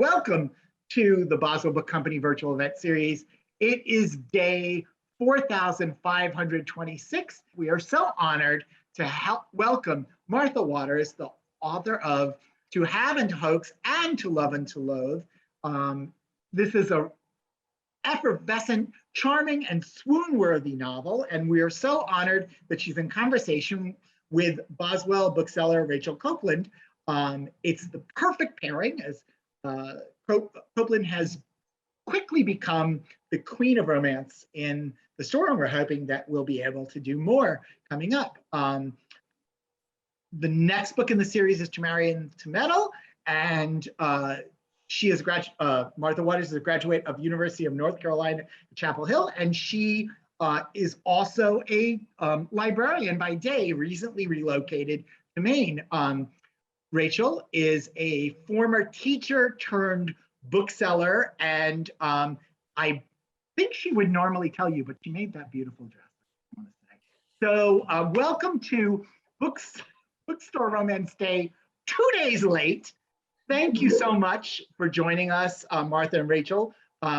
Welcome to the Boswell Book Company virtual event series. It is day 4,526. We are so honored to welcome Martha Waters, the author of To Have and to Hoax and To Love and to Loathe. This is a effervescent, charming, and swoon-worthy novel, and we are so honored that she's in conversation with Boswell bookseller Rachel Copeland. It's the perfect pairing, as Copeland has quickly become the queen of romance in the store, and we're hoping that we'll be able to do more coming up. The next book in the series is To Marry and to Meddle, and she is Martha Waters is a graduate of University of North Carolina, Chapel Hill, and she is also a librarian by day, recently relocated to Maine. Rachel is a former teacher turned bookseller, and I think she would normally tell you, but she made that beautiful dress, I want to say. So welcome to Bookstore Romance Day, 2 days late. Thank you so much for joining us, Martha and Rachel.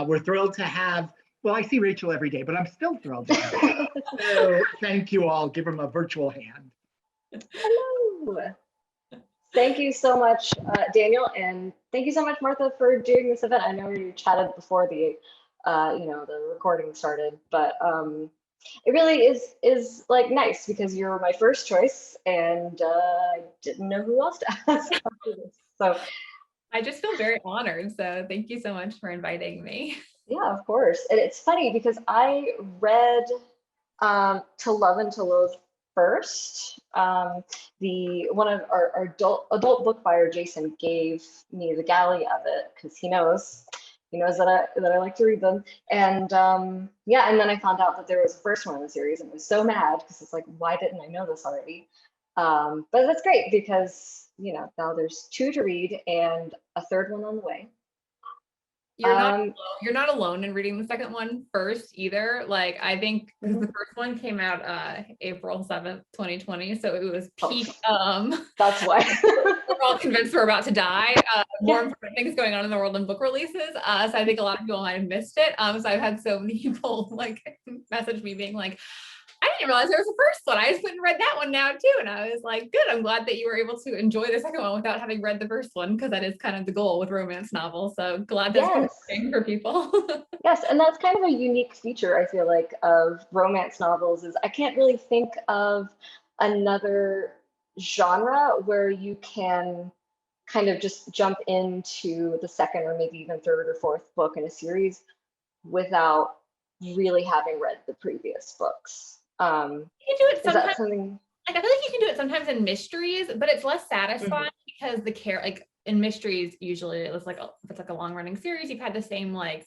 We're thrilled to have, well, I see Rachel every day, but I'm still thrilled to have her. So thank you all. Give them a virtual hand. Hello. Thank you so much, Daniel, and thank you so much, Martha, for doing this event. I know we chatted before the recording started, but it really is like nice because you're my first choice, and I didn't know who else to ask after this. So I just feel very honored. So thank you so much for inviting me. Yeah, of course. And it's funny because I read To Love and to Loathe first. One of our adult book buyer, Jason, gave me the galley of it because he knows that I like to read them. And yeah, and then I found out that there was a first one in the series and I was so mad because it's like, why didn't I know this already? But that's great because now there's 2 to read and a 3rd one on the way. You're not alone in reading the second one first either. Like, I think because the first one came out April 7th, 2020, so it was peak. That's why we're all convinced we're about to die. More important things going on in the world than book releases. So I think a lot of people might have missed it. So I've had so many people like message me being like, I didn't realize there was a first one. I just went and read that one now too. And I was like, good, I'm glad that you were able to enjoy the second one without having read the first one, because that is kind of the goal with romance novels. So glad that's interesting for people. Yes, and that's kind of a unique feature, I feel like, of romance novels is I can't really think of another genre where you can kind of just jump into the second or maybe even 3rd or 4th book in a series without really having read the previous books. You can do it sometimes. Is that something? Like, I feel like you can do it sometimes in mysteries, but it's less satisfying because like in mysteries, usually it's like if it's like a long running series, you've had the same like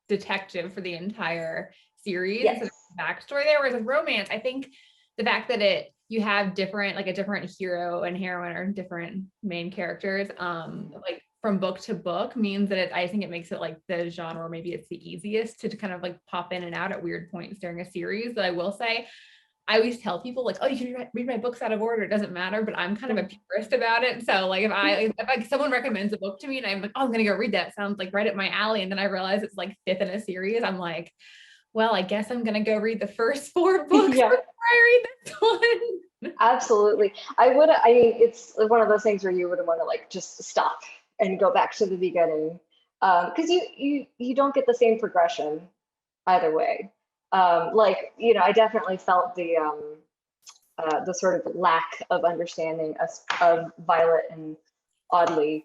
detective for the entire series. Yes. So there's backstory there. Whereas with romance, I think the fact that you have a different hero and heroine or different main characters, like from book to book, means that I think it makes it like the genre, maybe it's the easiest to kind of like pop in and out at weird points during a series. But I will say, I always tell people like, oh, you can read my books out of order. It doesn't matter, but I'm kind of a purist about it. So like if someone recommends a book to me and I'm like, oh, I'm going to go read that. Sounds like right up my alley. And then I realize it's like 5th in a series. I'm like, well, I guess I'm going to go read the first 4 books before I read this one. Absolutely. I mean, it's one of those things where you would want to like just stop and go back to the beginning, because you don't get the same progression either way. I definitely felt the sort of lack of understanding of Violet and Audley,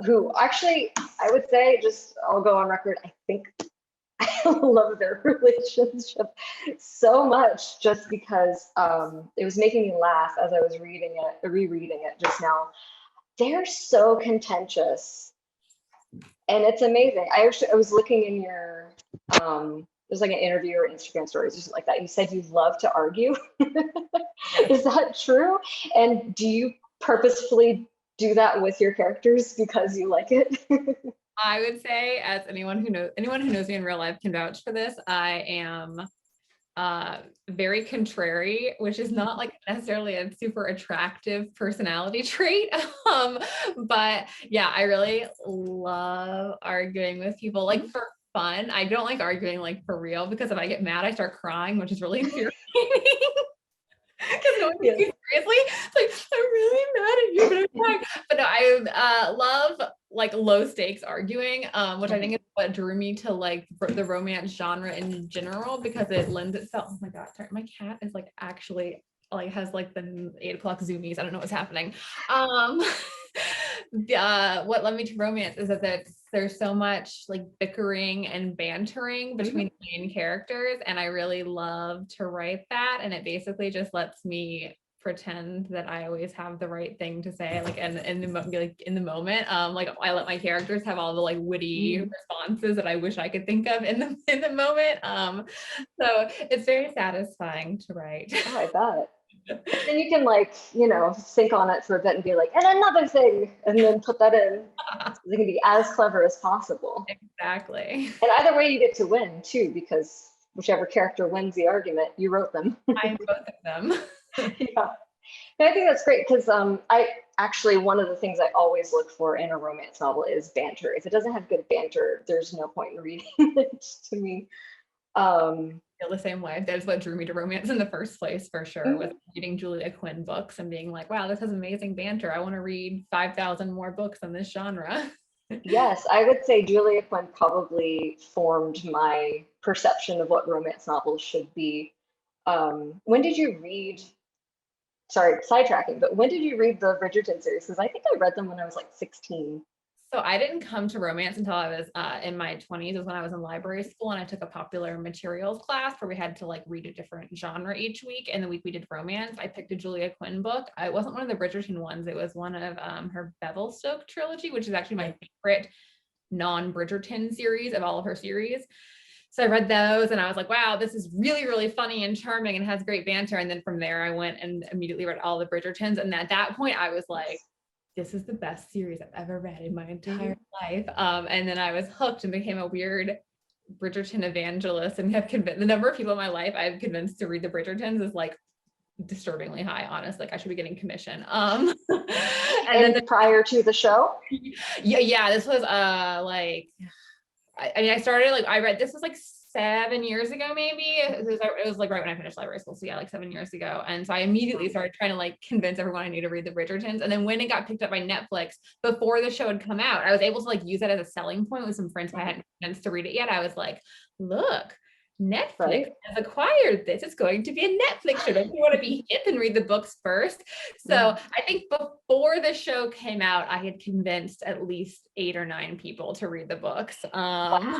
who actually, I would say, I'll go on record, I think I love their relationship so much just because it was making me laugh as I was rereading it just now. They're so contentious and it's amazing. I was looking in your there's like an interview or Instagram stories or something like that. You said you love to argue. Is that true? And do you purposefully do that with your characters because you like it? I would say, as anyone who knows me in real life can vouch for this, I am very contrary, which is not like necessarily a super attractive personality trait. But yeah, I really love arguing with people like for fun. I don't like arguing like for real, because if I get mad, I start crying, which is really infuriating. Because no one takes me seriously. It's like, I'm really mad at you, but I'm crying. But no, I love like low stakes arguing, which I think is what drew me to like the romance genre in general, because it lends itself. Oh my God, sorry, my cat is like actually like has like the 8 o'clock zoomies. I don't know what's happening. What led me to romance is that there's so much like bickering and bantering between the main characters, and I really love to write that, and it basically just lets me pretend that I always have the right thing to say, like in the moment. Like I let my characters have all the like witty responses that I wish I could think of in the moment. So it's very satisfying to write. Oh, I bet. Then you can like, think on it for a bit and be like, and another thing, and then put that in. They can be as clever as possible. Exactly. And either way you get to win too, because whichever character wins the argument, you wrote them. I am both of them. Yeah. And I think that's great, because I actually, one of the things I always look for in a romance novel is banter. If it doesn't have good banter, there's no point in reading it to me. Feel the same way. That's what drew me to romance in the first place, for sure, with reading Julia Quinn books and being like, wow, this has amazing banter. I want to read 5,000 more books in this genre. Yes, I would say Julia Quinn probably formed my perception of what romance novels should be. When did you read, sorry, sidetracking, but when did you read the Bridgerton series? Because I think I read them when I was like 16. So I didn't come to romance until I was in my 20s. It was when I was in library school, and I took a popular materials class where we had to like read a different genre each week. And the week we did romance, I picked a Julia Quinn book. It wasn't one of the Bridgerton ones. It was one of her Bevelstoke trilogy, which is actually my favorite non-Bridgerton series of all of her series. So I read those and I was like, wow, this is really, really funny and charming and has great banter. And then from there, I went and immediately read all the Bridgertons. And at that point, I was like, this is the best series I've ever read in my entire life. And then I was hooked and became a weird Bridgerton evangelist, and have convinced the number of people in my life I've convinced to read the Bridgertons is like disturbingly high, honestly. Like I should be getting commission. And then prior to the show? Yeah, this was like, I mean, I started like, I read, this was like 7 years ago, maybe. It was like right when I finished library school. So yeah, like 7 years ago. And so I immediately started trying to like convince everyone I knew to read the Bridgertons. And then when it got picked up by Netflix, before the show had come out, I was able to like use that as a selling point with some friends who I hadn't convinced to read it yet. I was like, look, Netflix has acquired this. It's going to be a Netflix show. Don't you want to be hip and read the books first? So I think before the show came out, I had convinced at least 8 or 9 people to read the books. Wow.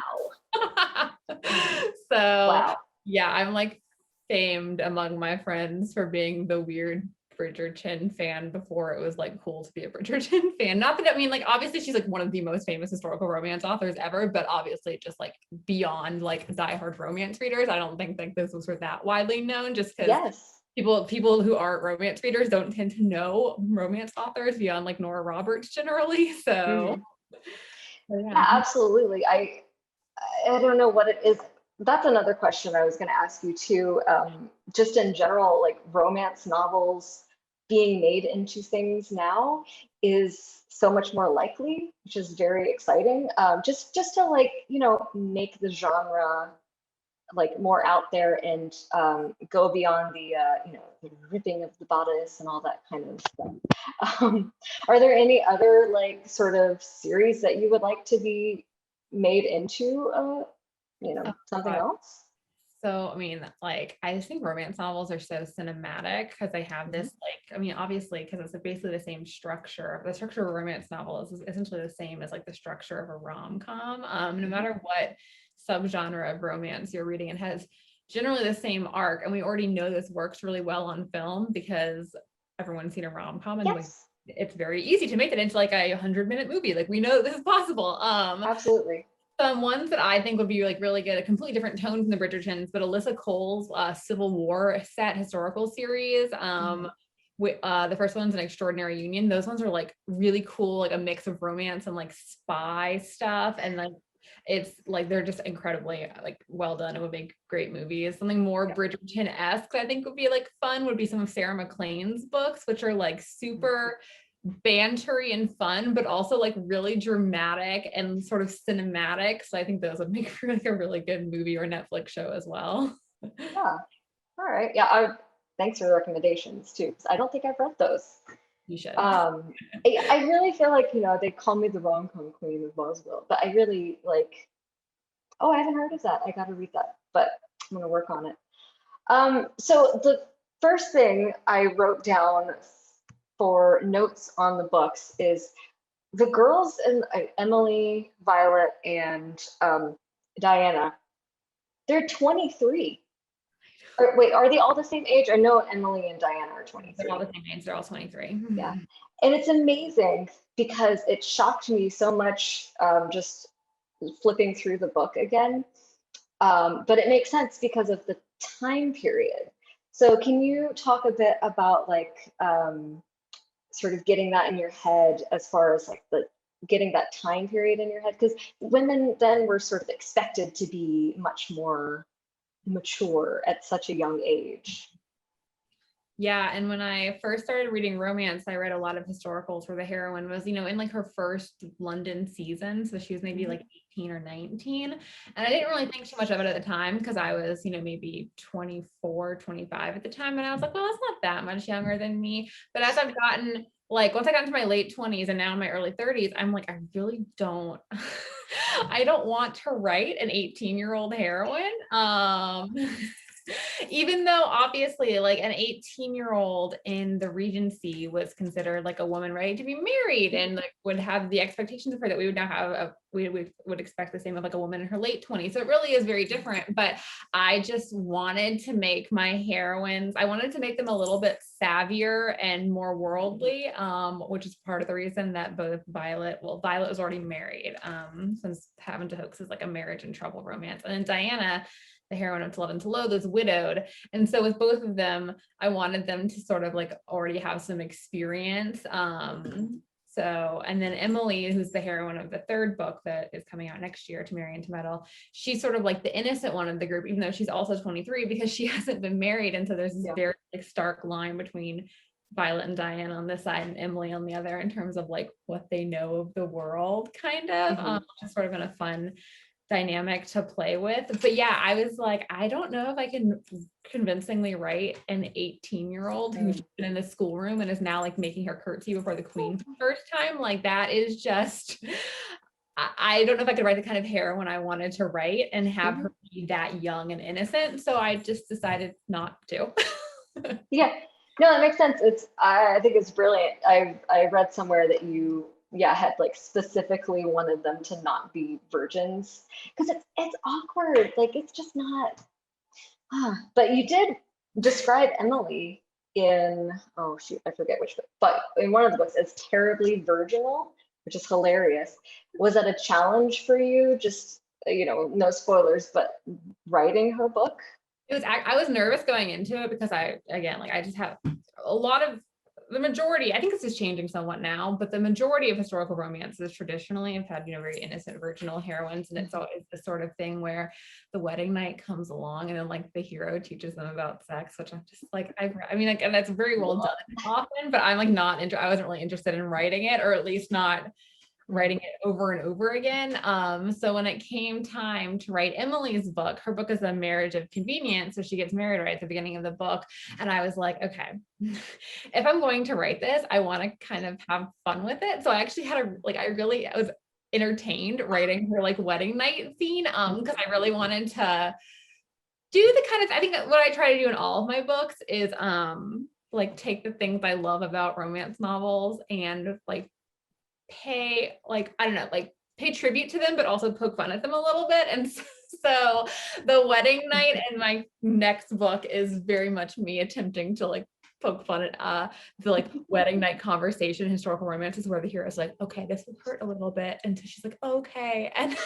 So yeah, I'm like famed among my friends for being the weird Bridgerton fan before it was like cool to be a Bridgerton fan. Not that, I mean, like obviously she's like one of the most famous historical romance authors ever, but obviously just like beyond like diehard romance readers, I don't think like this was that widely known, just because people who aren't romance readers don't tend to know romance authors beyond like Nora Roberts generally. So yeah, absolutely. I don't know what it is. That's another question I was going to ask you too. Just in general, like romance novels being made into things now is so much more likely, which is very exciting. Just to like, make the genre like more out there and go beyond the, the ripping of the bodice and all that kind of stuff. Are there any other like sort of series that you would like to be made into something else? So, I mean, like, I just think romance novels are so cinematic because they have this, like, I mean, obviously, because it's basically the same structure. The structure of a romance novel is essentially the same as like the structure of a rom-com. No matter what subgenre of romance you're reading, it has generally the same arc. And we already know this works really well on film because everyone's seen a rom-com, and it's very easy to make it into like a 100-minute movie. Like we know this is possible. Absolutely. Some ones that I think would be like really good, a completely different tone from the Bridgertons, but Alyssa Cole's Civil War set historical series. The first one's An Extraordinary Union. Those ones are like really cool, like a mix of romance and like spy stuff. And like It's like they're just incredibly like well done. It would make great movies. Something more Bridgerton-esque I think would be like fun would be some of Sarah McLean's books, which are like super bantery and fun, but also like really dramatic and sort of cinematic. So I think those would make for like a really good movie or Netflix show as well. Yeah. All right. Yeah. Thanks for the recommendations too, 'cause I don't think I've read those. You should. I really feel like, they call me the rom-com queen of Boswell, but I really like, oh, I haven't heard of that. I got to read that, but I'm going to work on it. So the first thing I wrote down for notes on the books is the girls and Emily, Violet, and Diana, they're 23. Or, wait, are they all the same age? I know Emily and Diana are 23. They're all the same age. They're all 23. Yeah. And it's amazing because it shocked me so much just flipping through the book again. But it makes sense because of the time period. So can you talk a bit about like sort of getting that in your head as far as like getting that time period in your head? Because women then were sort of expected to be much more mature at such a young age. Yeah, and when I first started reading romance, I read a lot of historicals where the heroine was, in like her first London season. So she was maybe like 18 or 19. And I didn't really think too much of it at the time because I was, maybe 24, 25 at the time. And I was like, well, that's not that much younger than me. But as I've gotten, like, once I got into my late 20s and now in my early 30s, I'm like, I really don't, I don't want to write an 18-year-old heroine. Even though obviously like an 18-year-old in the Regency was considered like a woman ready to be married and like would have the expectations of her that we would now have we would expect the same of like a woman in her late 20s. So it really is very different. But I just wanted to make my heroines, I wanted to make them a little bit savvier and more worldly, which is part of the reason that both Violet was already married, since Having to Hoax is like a marriage and trouble romance. And then Diana, the heroine of To Love and To Loathe, is widowed. And so with both of them, I wanted them to sort of like already have some experience. And then Emily, who's the heroine of the third book that is coming out next year, To Marry and to Meddle, she's sort of like the innocent one of the group, even though she's also 23 because she hasn't been married. And so there's this very like stark line between Violet and Diana on this side and Emily on the other in terms of like what they know of the world, kind of, just sort of in a fun dynamic to play with. But yeah, I was like, I don't know if I can convincingly write an 18-year-old who's been in the schoolroom and is now like making her curtsy before the queen for the first time. Like that is just, I don't know if I could write the kind of heroine I wanted to write and have her be that young and innocent. So I just decided not to. Yeah, no, that makes sense. I think it's brilliant. I read somewhere that you had like specifically wanted them to not be virgins because it's awkward. Like it's just not. But you did describe Emily in, oh shoot, I forget which book, but in one of the books as terribly virginal, which is hilarious. Was that a challenge for you? Just no spoilers, but writing her book? I was nervous going into it because I just have a lot of the majority, I think this is changing somewhat now, but the majority of historical romances traditionally have had, very innocent virginal heroines. And it's always the sort of thing where the wedding night comes along and then like the hero teaches them about sex, which I'm just like, and that's very well done often, but I'm like I wasn't really interested in writing it, or at least not writing it over and over again. So when it came time to write Emily's book, her book is a marriage of convenience. So she gets married right at the beginning of the book. And I was like, okay, if I'm going to write this, I want to kind of have fun with it. So I actually had I was entertained writing her like wedding night scene, because I really wanted to do the kind of, I think that what I try to do in all of my books is like take the things I love about romance novels and like pay tribute to them, but also poke fun at them a little bit. And so the wedding night in my next book is very much me attempting to like poke fun at the like wedding night conversation, historical romances where the hero's like, okay, this will hurt a little bit. And so she's like, okay. And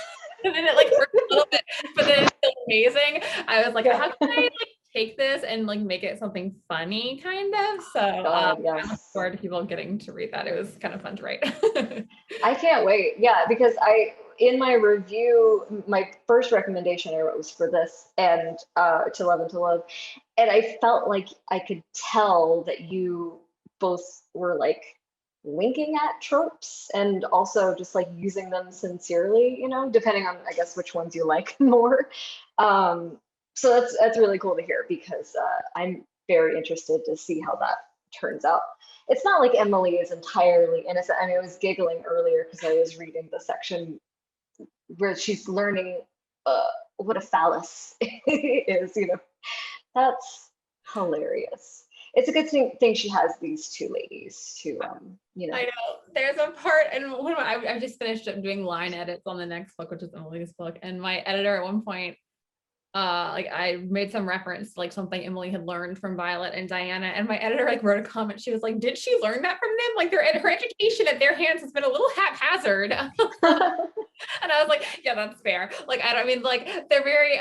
then it like hurts a little bit, but then it's still amazing. I was like, how can I like take this and like make it something funny kind of? So I look forward to people getting to read that. It was kind of fun to write. I can't wait. Yeah, because in my review, my first recommendation I wrote was for this and To Love and to Love. And I felt like I could tell that you both were like winking at tropes and also just like using them sincerely, you know, depending on, I guess, which ones you like more. So that's really cool to hear because I'm very interested to see how that turns out. It's not like Emily is entirely innocent. I mean, I was giggling earlier because I was reading the section where she's learning what a phallus is, you know. That's hilarious. It's a good thing she has these two ladies to, you know. I know there's a part, and I've just finished up doing line edits on the next book, which is Emily's book, and my editor at one point, like I made some reference to like something Emily had learned from Violet and Diana, and my editor like wrote a comment. She was like, "Did she learn that from them? Like her education at their hands has been a little haphazard." And I was like, "Yeah, that's fair." Like I mean, like they're very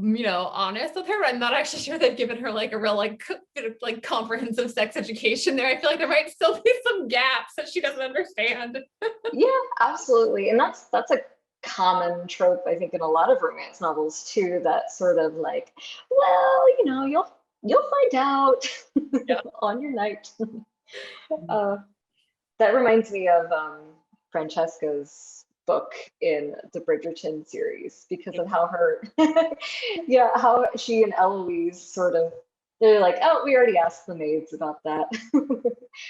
you know, honest with her, but I'm not actually sure they've given her like a real like comprehensive sex education there. I feel like there might still be some gaps that she doesn't understand. Yeah, absolutely, and that's a common trope, I think, in a lot of romance novels too, that sort of like, well, you know, you'll find out on your night. That reminds me of Francesca's book in the Bridgerton series because of how her how she and Eloise sort of, they're like, oh, we already asked the maids about that,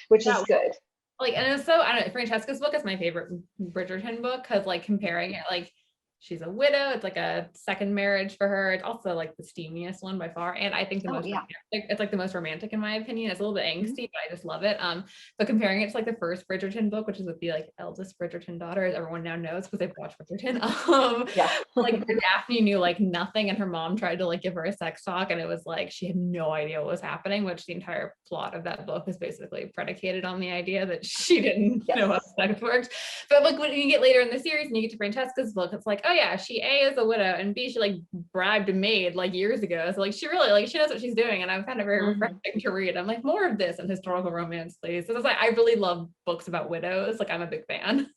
which is good. Like, and it's so, I don't know, Francesca's book is my favorite Bridgerton book because like comparing it, like she's a widow, it's like a second marriage for her. It's also like the steamiest one by far, and I think the most romantic, it's like the most romantic in my opinion. It's a little bit angsty, but I just love it. But comparing it to like the first Bridgerton book, which is with the like eldest Bridgerton daughter, as everyone now knows because they've watched Bridgerton. Like Daphne knew like nothing, and her mom tried to like give her a sex talk, and it was like she had no idea what was happening, which the entire plot of that book is basically predicated on the idea that she didn't know how sex worked. But like when you get later in the series and you get to Francesca's book, it's like, oh yeah, she A is a widow and B she like bribed a maid like years ago. So like she really like she knows what she's doing, and I found it very refreshing to read. I'm like, more of this in historical romance, please. So it's like I really love books about widows. Like I'm a big fan.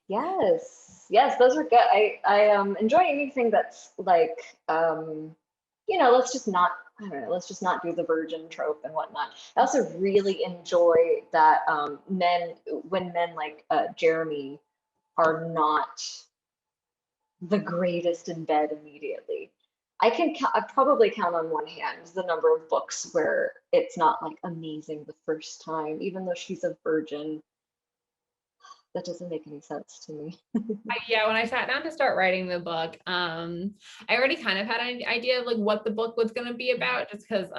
Yes, those are good. I enjoy anything that's like you know, let's just not do the virgin trope and whatnot. I also really enjoy that when men like Jeremy are not the greatest in bed immediately. I probably count on one hand the number of books where it's not like amazing the first time, even though she's a virgin. That doesn't make any sense to me. Yeah, when I sat down to start writing the book, I already kind of had an idea of like what the book was going to be about, just because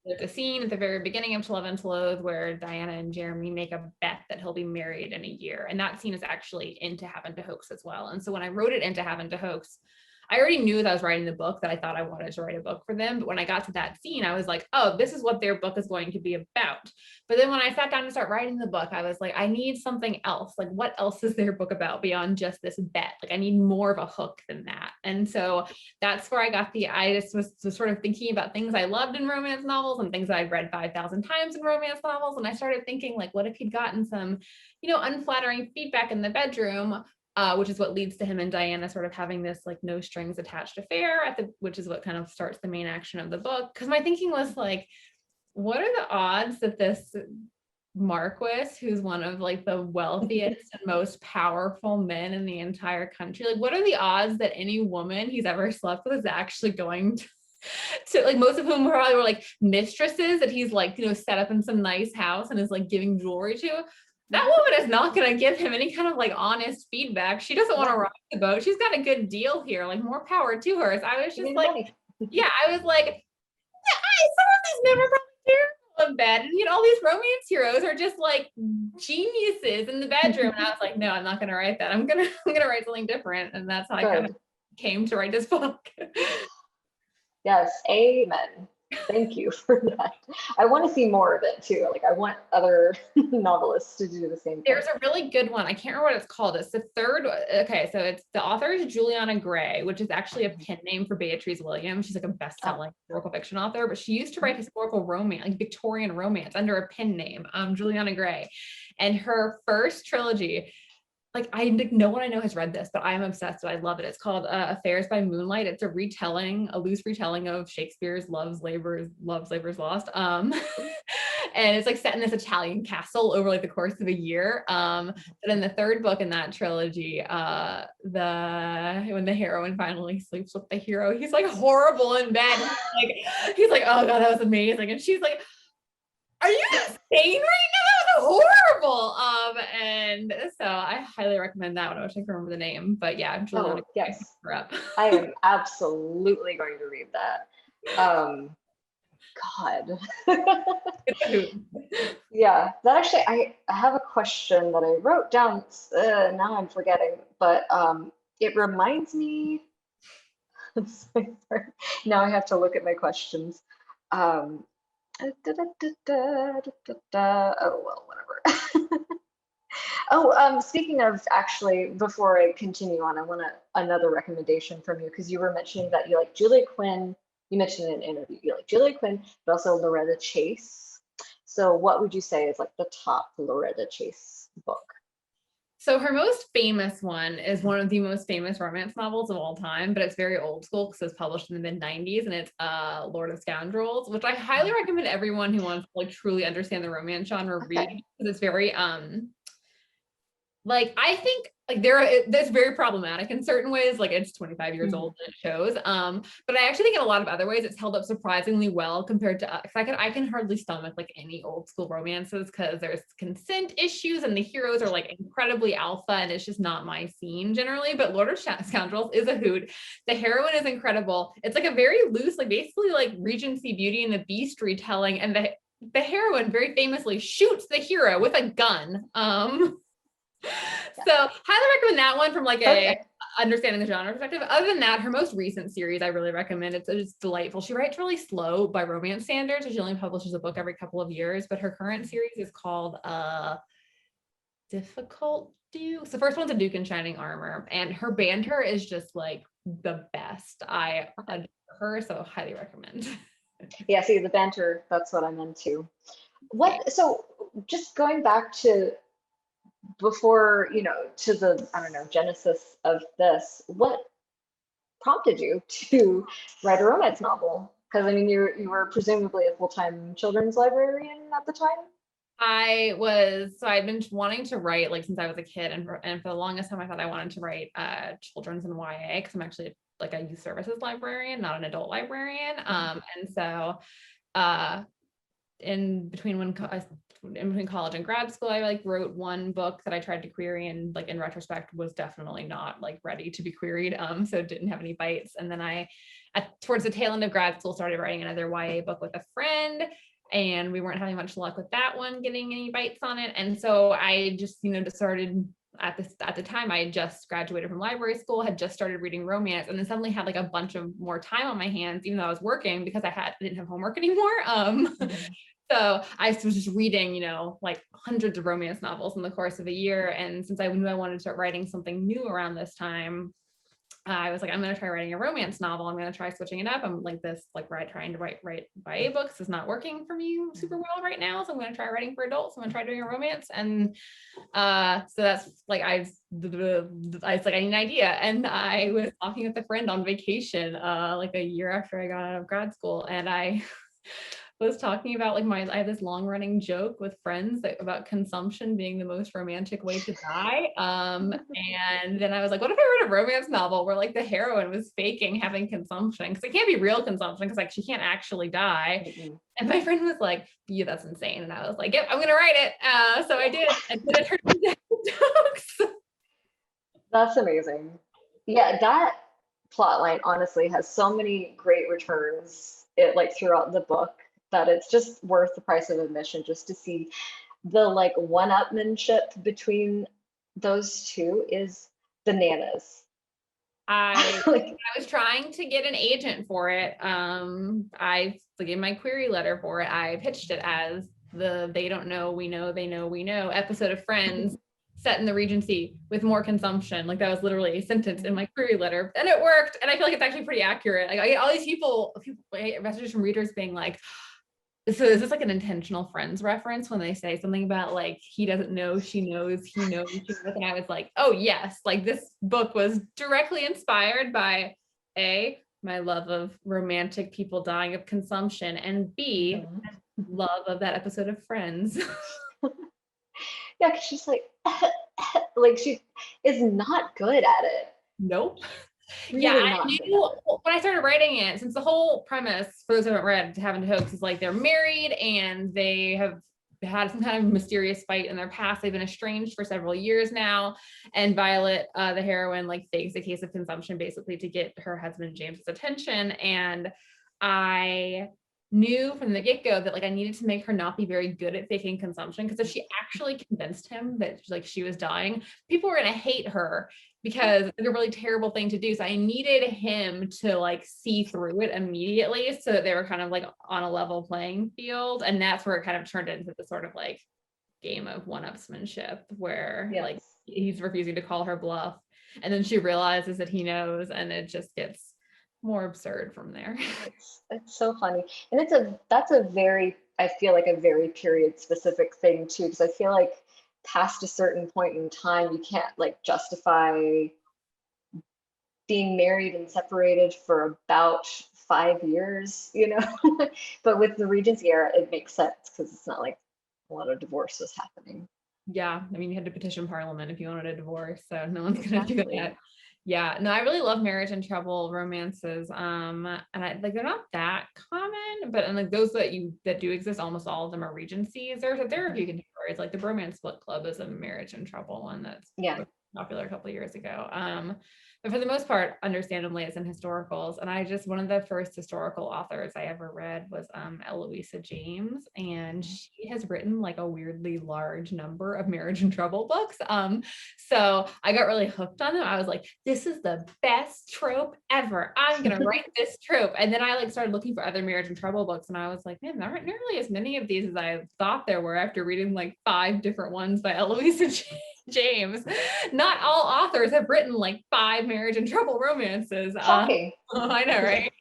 there's a scene at the very beginning of To Love and to Loathe where Diana and Jeremy make a bet that he'll be married in a year, and that scene is actually in To Have and to Hoax as well. And so when I wrote it in To Have and to Hoax, I already knew as I was writing the book that I thought I wanted to write a book for them. But when I got to that scene, I was like, oh, this is what their book is going to be about. But then when I sat down to start writing the book, I was like, I need something else. Like, what else is their book about beyond just this bet? Like, I need more of a hook than that. And so that's where I got I just was sort of thinking about things I loved in romance novels and things that I'd read 5,000 times in romance novels. And I started thinking, like, what if he'd gotten some, you know, unflattering feedback in the bedroom, which is what leads to him and Diana sort of having this like no strings attached affair which is what kind of starts the main action of the book. Because my thinking was like, what are the odds that this Marquis, who's one of like the wealthiest and most powerful men in the entire country, like what are the odds that any woman he's ever slept with is actually going to like, most of whom probably were like mistresses that he's like, you know, set up in some nice house and is like giving jewelry to. That woman is not going to give him any kind of like honest feedback. She doesn't want to rock the boat. She's got a good deal here, like more power to her. So I was just like, I was like, some of these men are probably terrible in bed. And you know, all these romance heroes are just like geniuses in the bedroom. And I was like, no, I'm not going to write that. I'm going to write something different. And that's how I kind of came to write this book. Yes, amen. Thank you for that. I want to see more of it too. Like I want other novelists to do the same thing. There's a really good one. I can't remember what it's called. It's the third. Okay, so it's the author is Julianna Gray, which is actually a pen name for Beatrice Williams. She's like a best-selling historical fiction author, but she used to write historical romance, like Victorian romance, under a pen name, Julianna Gray. And her first trilogy, no one I know has read this, but I'm obsessed. I love it. It's called Affairs by Moonlight. It's a loose retelling of Shakespeare's Love's Labour's Lost. And it's like set in this Italian castle over like the course of a year. But in the third book in that trilogy, when the heroine finally sleeps with the hero, he's like horrible in bed. He's like, oh god, that was amazing. And she's like, are you insane right now? That was horrible. And so I highly recommend that one. I wish I could remember the name, but yeah, Julianna Oh, yes. her up. I am absolutely going to read that. God. Yeah, that actually, I have a question that I wrote down. Now I'm forgetting, but it reminds me. Now I have to look at my questions. Oh, well, whatever. Oh, speaking of, actually, before I continue on, I want another recommendation from you, because you were mentioning that you like Julia Quinn. You mentioned in an interview you like Julia Quinn, but also Loretta Chase. So what would you say is like the top Loretta Chase book? So her most famous one is one of the most famous romance novels of all time, but it's very old school because it's published in the mid-90s, and it's Lord of Scoundrels, which I highly recommend everyone who wants to like truly understand the romance genre read, because it's very like, I think like that's very problematic in certain ways. Like, it's 25 years old and it shows. But I actually think in a lot of other ways it's held up surprisingly well compared to I can hardly stomach like any old school romances because there's consent issues and the heroes are like incredibly alpha, and it's just not my scene generally. But Lord of Scoundrels is a hoot. The heroine is incredible. It's like a very loose, like basically like Regency Beauty and the Beast retelling, and the heroine very famously shoots the hero with a gun. So highly recommend that one from like a understanding the genre perspective. Other than that, her most recent series I really recommend. It's delightful. She writes really slow by romance standards. She only publishes a book every couple of years, but her current series is called Difficult Duke. The first one's a Duke in Shining Armor, and her banter is just like the best. I adore her, so highly recommend. Yeah, see, the banter, that's what I'm into. So just going back to before, to the, I don't know, genesis of this, what prompted you to write a romance novel? Because I mean, you were presumably a full-time children's librarian at the time. I'd been wanting to write like since I was a kid, and for the longest time I thought I wanted to write children's and YA, because I'm actually like a youth services librarian, not an adult librarian. And so in between college and grad school, I like wrote one book that I tried to query, and like in retrospect was definitely not like ready to be queried, so it didn't have any bites. And then towards the tail end of grad school, started writing another YA book with a friend, and we weren't having much luck with that one getting any bites on it. And so I just started at the time I had just graduated from library school, had just started reading romance, and then suddenly had like a bunch of more time on my hands, even though I was working, because I didn't have homework anymore. So I was just reading, like hundreds of romance novels in the course of a year. And since I knew I wanted to start writing something new around this time, I was like, I'm going to try writing a romance novel. I'm going to try switching it up. I'm like trying to write YA books is not working for me super well right now. So I'm going to try writing for adults. I'm going to try doing a romance. And so that's like, I was like, I need an idea. And I was talking with a friend on vacation, like a year after I got out of grad school. And I was talking about like I have this long running joke with friends about consumption being the most romantic way to die. And then I was like, what if I wrote a romance novel where like the heroine was faking having consumption? Because it can't be real consumption, because like she can't actually die. And my friend was like, yeah, that's insane. And I was like, yep, I'm going to write it. So I did. And then it turned into jokes. That's amazing. Yeah, that plot line honestly has so many great returns throughout the book, that it's just worth the price of admission just to see the like one-upmanship between those two is bananas. I was trying to get an agent for it. I gave my query letter for it. I pitched it as the "they don't know, we know, they know, we know" episode of Friends set in the Regency with more consumption. Like that was literally a sentence in my query letter, and it worked. And I feel like it's actually pretty accurate. Like I get all these people messages from readers being like, So is this like an intentional Friends reference when they say something about like, he doesn't know, she knows, he knows, she knows, and I was like, oh yes, like this book was directly inspired by my love of romantic people dying of consumption, and B, love of that episode of Friends. Yeah, because she's like, like she is not good at it. Nope. Yeah, Really I not good knew at it. when I started writing it, since the whole premise, for those who haven't read Haven't Hoax, is like they're married and they have had some kind of mysterious fight in their past. They've been estranged for several years now. And Violet, the heroine, like fakes a case of consumption basically to get her husband James's attention. And I knew from the get-go that like I needed to make her not be very good at faking consumption, because if she actually convinced him that like she was dying, people were going to hate her because it's like a really terrible thing to do. So I needed him to like see through it immediately so that they were kind of like on a level playing field. And that's where it kind of turned into the sort of like game of one-upsmanship where like he's refusing to call her bluff. And then she realizes that he knows, and it just gets more absurd from there. It's so funny. And that's a very, I feel like a very period specific thing too, because I feel like past a certain point in time, you can't like justify being married and separated for about 5 years, you know. But with the Regency era, it makes sense because it's not like a lot of divorce was happening. Yeah, I mean, you had to petition Parliament if you wanted a divorce, so no one's gonna do that. Yeah, no, I really love marriage and trouble romances. And I like they're not that common, but and like those that do exist, almost all of them are Regencies. There are a few contemporaries, like the Bromance Book Club is a marriage and trouble one that's popular a couple of years ago. But for the most part, understandably, it's in historicals. And one of the first historical authors I ever read was Eloisa James, and she has written like a weirdly large number of marriage and trouble books. So I got really hooked on them. I was like, this is the best trope ever. I'm gonna write this trope. And then I like started looking for other marriage and trouble books, and I was like, man, there aren't nearly as many of these as I thought there were after reading like 5 different ones by Eloisa James. Not all authors have written like 5 marriage and trouble romances. Shocking. I know, right?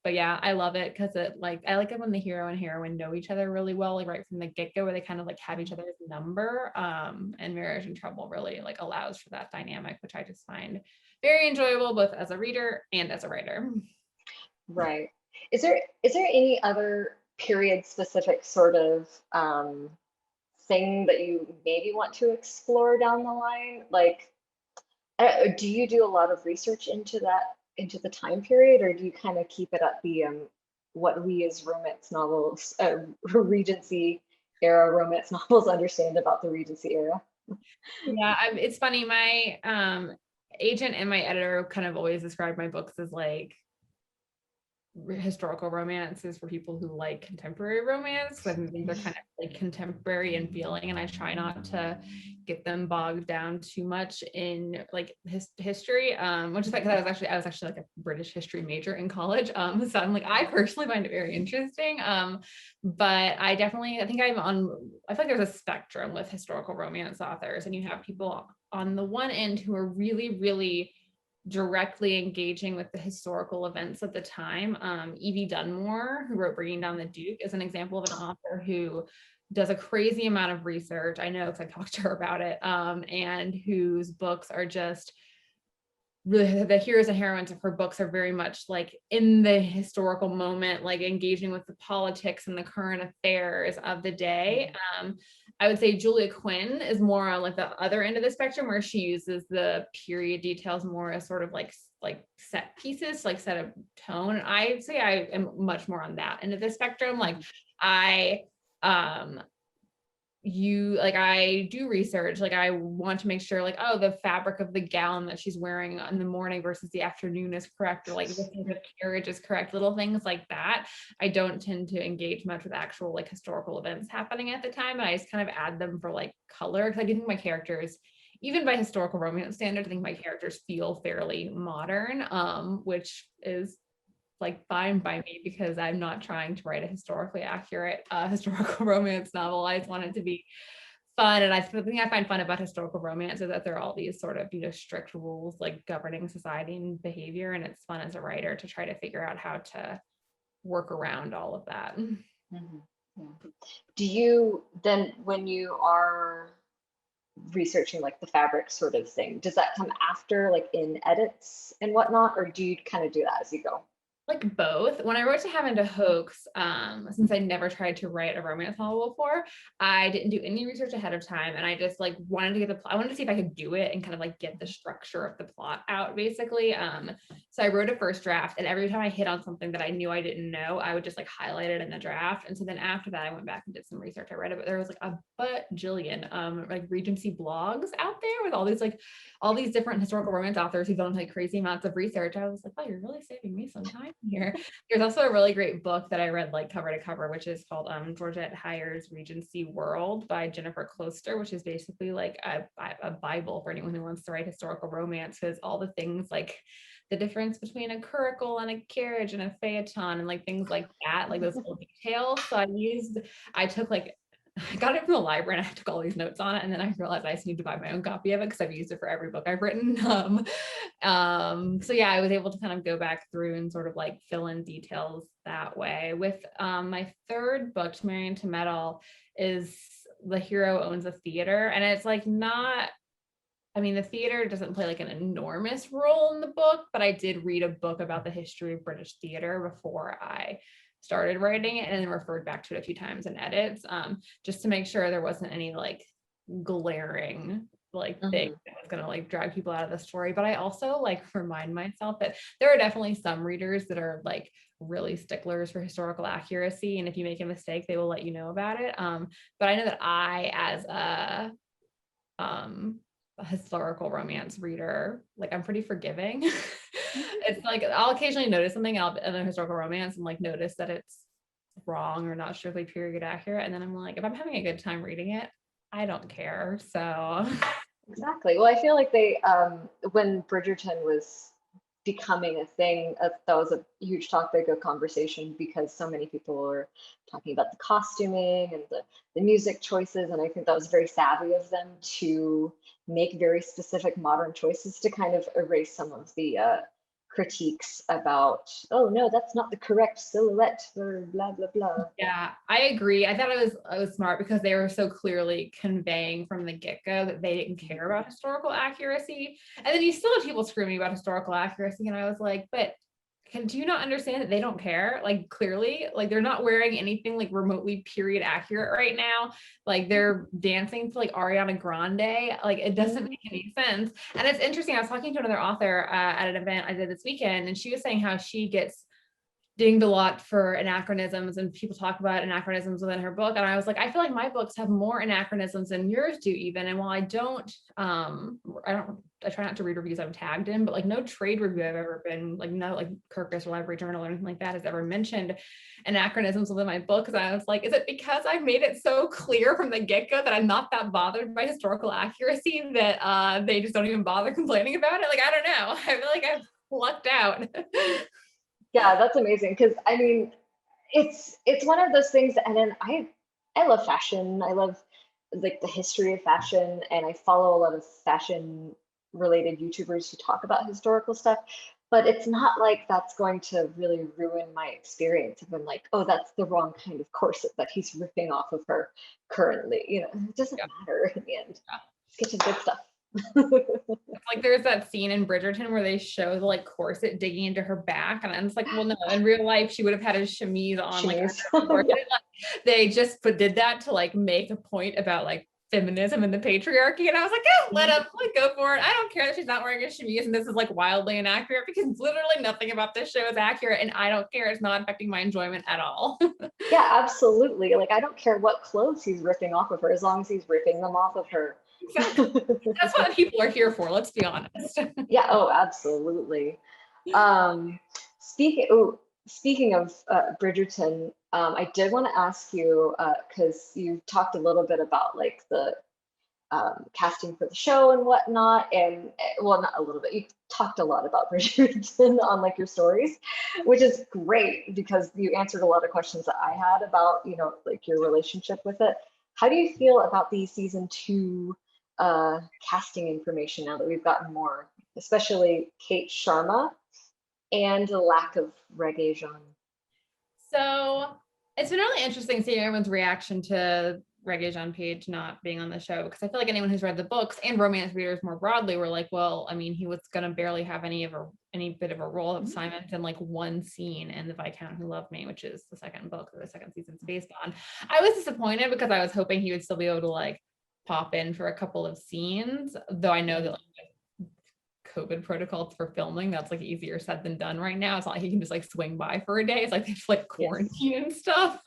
But yeah, I love it because I like it when the hero and heroine know each other really well, like right from the get-go, where they kind of like have each other's number. And marriage and trouble really like allows for that dynamic, which I just find very enjoyable both as a reader and as a writer. Right. Is there any other period specific sort of thing that you maybe want to explore down the line? Like, do you do a lot of research into the time period, or do you kind of keep it at the what we as romance novels, Regency era romance novels understand about the Regency era? Yeah, it's funny. My agent and my editor kind of always describe my books as like historical romances for people who like contemporary romance. I think they're kind of like contemporary in feeling, and I try not to get them bogged down too much in like history, which is because I was actually like a British history major in college, so I'm like, I personally find it very interesting, but I think I feel like there's a spectrum with historical romance authors, and you have people on the one end who are really, really directly engaging with the historical events of the time. Evie Dunmore, who wrote Bringing Down the Duke, is an example of an author who does a crazy amount of research. I know because I talked to her about it, and whose books are just really, the heroes and heroines of her books are very much like in the historical moment, like engaging with the politics and the current affairs of the day. I would say Julia Quinn is more on like the other end of the spectrum, where she uses the period details more as sort of like set pieces, like set a tone. And I say I am much more on that end of the spectrum. Like I do research, like I want to make sure like, oh, the fabric of the gown that she's wearing in the morning versus the afternoon is correct, or like the carriage is correct, little things like that. I don't tend to engage much with actual like historical events happening at the time, and I just kind of add them for like color, because I do think my characters, even by historical romance standards, I think my characters feel fairly modern, which is like fine by me, because I'm not trying to write a historically accurate historical romance novel. I just want it to be fun. And the thing I find fun about historical romance is that there are all these sort of, strict rules like governing society and behavior. And it's fun as a writer to try to figure out how to work around all of that. Yeah. Do you then, when you are researching like the fabric sort of thing, does that come after, like in edits and whatnot, or do you kind of do that as you go? Like both. When I wrote To Have to Hoax, since I never tried to write a romance novel before, I didn't do any research ahead of time, and I just like wanted to get I wanted to see if I could do it and kind of like get the structure of the plot out, basically. So I wrote a first draft, and every time I hit on something that I knew I didn't know, I would just like highlight it in the draft. And so then after that, I went back and did some research. I read it, but there was like a bajillion like Regency blogs out there with all these different historical romance authors who've done like crazy amounts of research. I was like, oh, you're really saving me some time here. There's also a really great book that I read like cover to cover, which is called Georgette Heyer's Regency World by Jennifer Closter, which is basically like a Bible for anyone who wants to write historical romance, because all the things like the difference between a curricle and a carriage and a phaeton and like things like that, like those little details. So I took like, I got it from the library and I took all these notes on it, and then I realized I just need to buy my own copy of it because I've used it for every book I've written. So yeah, I was able to kind of go back through and sort of like fill in details that way. With my third book, To Marry and to Meddle, is the hero owns a theater, and it's like not, I mean, the theater doesn't play like an enormous role in the book, but I did read a book about the history of British theater before I started writing it, and then referred back to it a few times in edits, just to make sure there wasn't any like glaring like thing that was gonna like drag people out of the story. But I also like remind myself that there are definitely some readers that are like really sticklers for historical accuracy, and if you make a mistake, they will let you know about it. But I know that I, as a historical romance reader, like I'm pretty forgiving. It's like I'll occasionally notice something in a historical romance and like notice that it's wrong or not strictly period accurate, and then I'm like, if I'm having a good time reading it, I don't care. So Exactly. Well, I feel like they, when Bridgerton was becoming a thing, that was a huge topic of conversation because so many people were talking about the costuming and the music choices. And I think that was very savvy of them to make very specific modern choices to kind of erase some of the critiques about, oh no, that's not the correct silhouette for blah, blah, blah. yeah, I agree. I thought it was smart because they were so clearly conveying from the get-go that they didn't care about historical accuracy. And then you still have people screaming about historical accuracy, and I was like, but do you not understand that they don't care? Like clearly, like they're not wearing anything like remotely period accurate right now. Like they're dancing to like Ariana Grande. Like it doesn't make any sense. And it's interesting. I was talking to another author at an event I did this weekend, and she was saying how she gets dinged a lot for anachronisms, and people talk about anachronisms within her book. And I was like, I feel like my books have more anachronisms than yours do even. And while I try not to read reviews I'm tagged in, but like no trade review I've ever been like, no like Kirkus or Library Journal or anything like that has ever mentioned anachronisms within my book. And I was like, is it because I've made it so clear from the get-go that I'm not that bothered by historical accuracy that they just don't even bother complaining about it? Like, I don't know. I feel like I've lucked out. Yeah, that's amazing. Because I mean, it's one of those things, and then I love fashion. I love like the history of fashion, and I follow a lot of fashion related YouTubers who talk about historical stuff. But it's not like that's going to really ruin my experience if I'm like, oh, that's the wrong kind of corset that he's ripping off of her currently. You know, it doesn't matter in the end. Let's get to good stuff. Like there's that scene in Bridgerton where they show the like corset digging into her back, and I'm just like, well, no, in real life she would have had a chemise on. Chemise. Like they just did that to like make a point about like feminism and the patriarchy, and I was like, oh, let them go for it. I don't care that she's not wearing a chemise and this is like wildly inaccurate, because literally nothing about this show is accurate, and I don't care. It's not affecting my enjoyment at all. Yeah, absolutely. Like I don't care what clothes he's ripping off of her, as long as he's ripping them off of her. Exactly. That's what people are here for, let's be honest. Yeah, oh, absolutely. Speaking of Bridgerton, I did want to ask you, because you talked a little bit about like the casting for the show and whatnot, and well, not a little bit, you talked a lot about Bridgerton on like your stories, which is great because you answered a lot of questions that I had about, you know, like your relationship with it. How do you feel about the season 2 casting information now that we've gotten more, especially Kate Sharma, and the lack of Regé-Jean? So it's been really interesting seeing everyone's reaction to Regé-Jean Page not being on the show, because I feel like anyone who's read the books and romance readers more broadly were like, well, I mean, he was gonna barely have any bit of a role of Simon in like one scene in The Viscount Who Loved Me, which is the second book that the second season's based on. I was disappointed because I was hoping he would still be able to like pop in for a couple of scenes, though I know that like COVID protocols for filming, that's like easier said than done right now. It's not like you can just like swing by for a day. It's like they have like quarantine and stuff.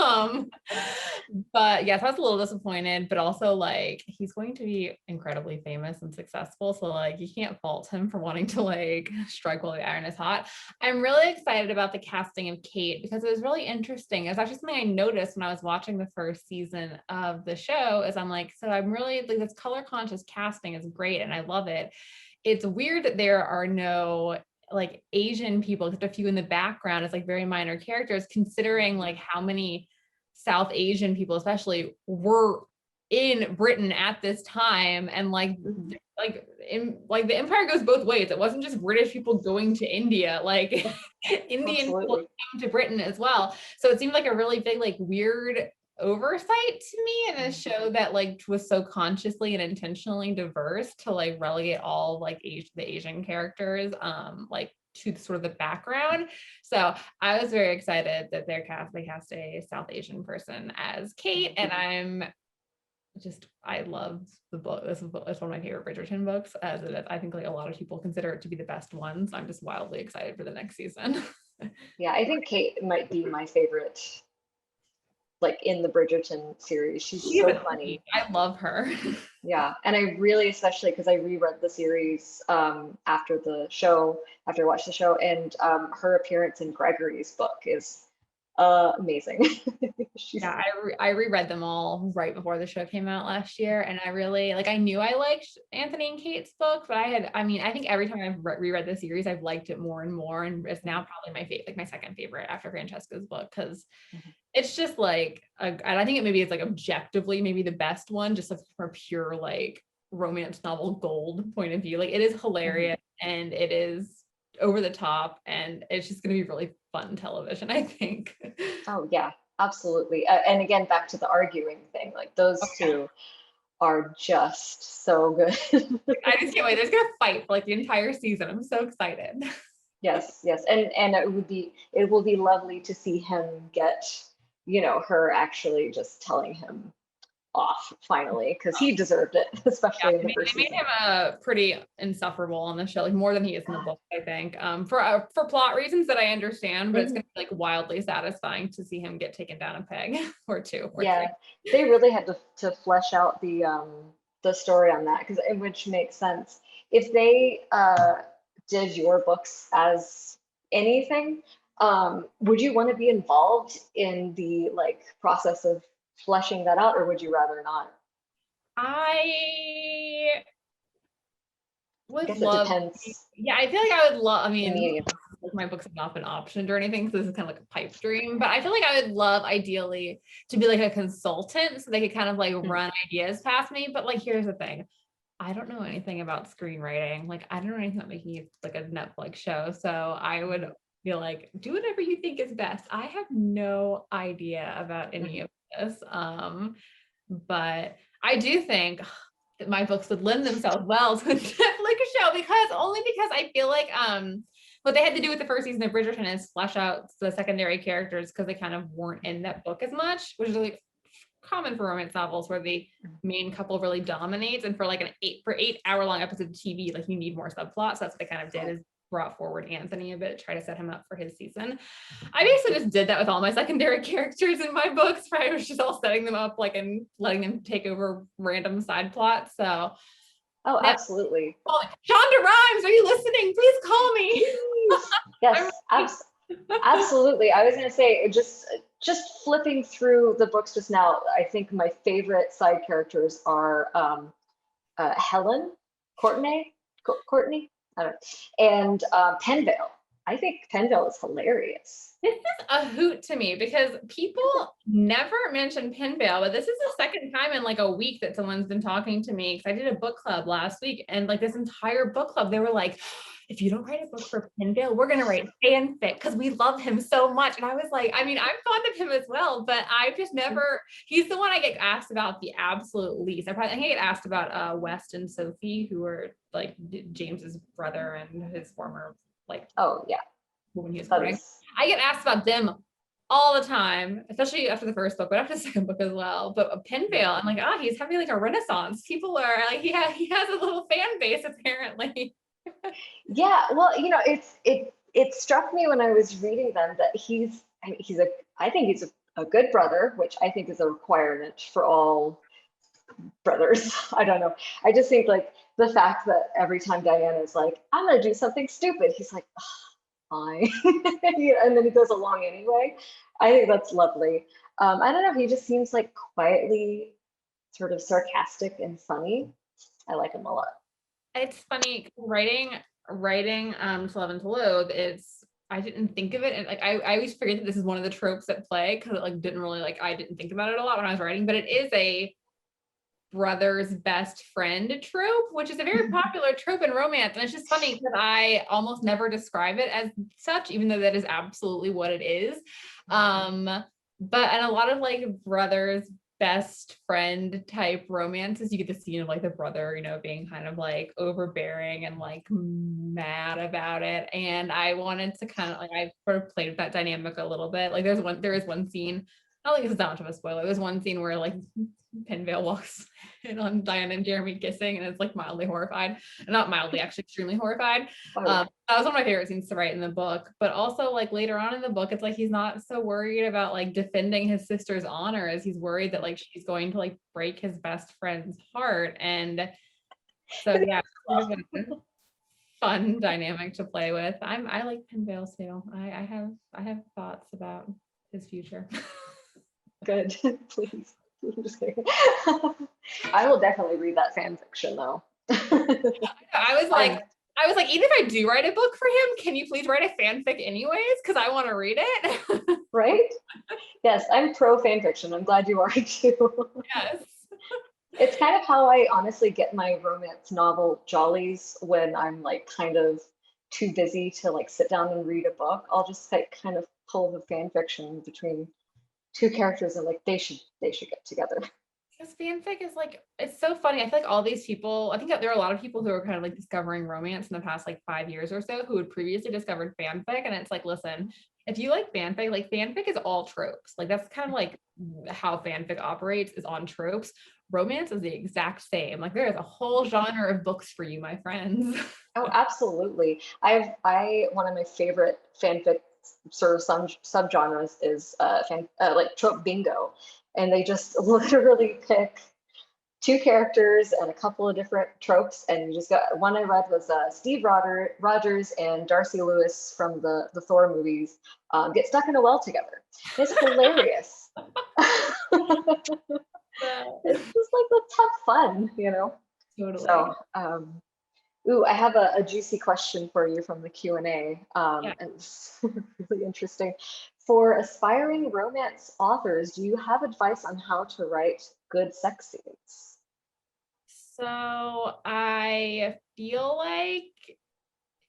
But yes, I was a little disappointed, but also like he's going to be incredibly famous and successful. So like you can't fault him for wanting to like strike while the iron is hot. I'm really excited about the casting of Kate because it was really interesting. It's actually something I noticed when I was watching the first season of the show, is I'm like, so I'm really like, this color conscious casting is great and I love it. It's weird that there are no like Asian people, just a few in the background as like very minor characters, considering like how many South Asian people especially were in Britain at this time. And like the empire goes both ways. It wasn't just British people going to India, like Indian people came to Britain as well. So it seemed like a really big, like weird oversight to me in a show that like was so consciously and intentionally diverse to like relegate all like the Asian characters like to sort of the background. So I was very excited that they cast a South Asian person as Kate, and I loved the book. It's one of my favorite Bridgerton books, as it is. I think like a lot of people consider it to be the best one. So I'm just wildly excited for the next season. Yeah, I think Kate might be my favorite, like in the Bridgerton series. She's so funny. I love her. Yeah, and I really, especially because I reread the series after I watched the show, and her appearance in Gregory's book is amazing. Yeah, I reread them all right before the show came out last year, and I really like, I knew I liked Anthony and Kate's book, but I think every time I've reread the series, I've liked it more and more, and it's now probably my favorite, like my second favorite after Francesca's book, because it's just like, and I think it maybe is like objectively maybe the best one, just like from a pure like romance novel gold point of view. Like it is hilarious and it is over the top, and it's just going to be really fun television, I think. Oh yeah, absolutely. And again, back to the arguing thing, like those two are just so good. I just can't wait. They're gonna fight for like the entire season. I'm so excited. Yes, and it will be lovely to see him get, her actually just telling him off finally, because he deserved it, especially in the first season. They made him pretty insufferable on the show, like more than he is in the book, I think, for plot reasons that I understand, but it's gonna be like wildly satisfying to see him get taken down a peg or two. Or yeah, three. they really had to flesh out the story on that, which makes sense. If they did your books as anything, would you want to be involved in the like process of fleshing that out, or would you rather not? I guess it depends. Yeah, I feel like I would love, my books have not been optioned or anything, so this is kind of like a pipe dream, but I feel like I would love ideally to be like a consultant so they could kind of like run ideas past me. But like, here's the thing. I don't know anything about screenwriting. Like, I don't know anything about making it like a Netflix show. So I would be like, do whatever you think is best. I have no idea about any of this. But I do think that my books would lend themselves well to a Netflix show, because I feel like what they had to do with the first season of Bridgerton is flesh out the secondary characters, because they kind of weren't in that book as much, which is like common for romance novels where the main couple really dominates, and for like an 8-hour-long episode of TV, like you need more subplots. So that's what they kind of did, is brought forward Anthony a bit to try to set him up for his season. I basically just did that with all my secondary characters in my books, right? I was just all setting them up like and letting them take over random side plots. So absolutely. Shonda Rhimes, are you listening? Please call me. Yes, absolutely. I was going to say, just flipping through the books just now, I think my favorite side characters are Helen, Courtney, I don't know, and Penvale. I think Penville is hilarious. This is a hoot to me because people never mention Pinvale, but this is the second time in like a week that someone's been talking to me, because I did a book club last week, and like this entire book club, they were like, if you don't write a book for Pinvale, we're going to write fanfic because we love him so much. And I was like, I mean, I'm fond of him as well, but I've just never, he's the one I get asked about the absolute least. I think I get asked about West and Sophie, who are like James's brother and his former, like, Oh yeah. when he was writing. I get asked about them all the time, especially after the first book, but after the second book as well. But Pinvale, I'm like, oh, he's having like a renaissance. People are like, he has a little fan base apparently. Yeah, well, you know, it struck me when I was reading them that I think he's a good brother, which I think is a requirement for all brothers. I don't know. I just think like the fact that every time Diana is like, I'm gonna do something stupid, he's like, oh, fine. And then he goes along anyway. I think that's lovely. I don't know, he just seems like quietly sort of sarcastic and funny. I like him a lot. It's funny writing To Love and to Loathe. I didn't think of it, and like I always forget that this is one of the tropes at play, because it like didn't really like I didn't think about it a lot when I was writing, but it is a brother's best friend trope, which is a very popular trope in romance. And it's just funny because I almost never describe it as such, even though that is absolutely what it is. But in a lot of like brothers best friend type romances, you get the scene of like the brother, you know, being kind of like overbearing and like mad about it. And I wanted to kind of like, I sort of played with that dynamic a little bit. Like there is one scene, I don't think this is that much of a spoiler. There's one scene where like Penvale walks in on Diana and Jeremy kissing, and it's like mildly horrified. Not mildly, actually extremely horrified. That was one of my favorite scenes to write in the book. But also like later on in the book, it's like he's not so worried about like defending his sister's honor as he's worried that like she's going to like break his best friend's heart. And so yeah, sort of a fun dynamic to play with. I like Penvale too. I have thoughts about his future. Good, please. I'm just kidding. I will definitely read that fan fiction though. I was like, even if I do write a book for him, can you please write a fanfic anyways? Because I want to read it. Right? Yes, I'm pro fan fiction. I'm glad you are too. Yes. It's kind of how I honestly get my romance novel jollies when I'm like kind of too busy to like sit down and read a book. I'll just like kind of pull the fan fiction between two characters and like they should get together. Because fanfic is like, it's so funny. I feel like all these people, I think that there are a lot of people who are kind of like discovering romance in the past like 5 years or so who had previously discovered fanfic. And it's like, listen, if you like fanfic is all tropes. Like that's kind of like how fanfic operates, is on tropes. Romance is the exact same. Like there is a whole genre of books for you, my friends. Oh, absolutely. I one of my favorite fanfic sort of subgenres is like trope bingo, and they just literally pick two characters and a couple of different tropes, and you just got one I read was Steve Rogers and Darcy Lewis from the Thor movies get stuck in a well together. It's hilarious. It's just like, let's have fun, you know. Totally. So ooh, I have a juicy question for you from the Q&A. And it's really interesting. For aspiring romance authors, do you have advice on how to write good sex scenes? So I feel like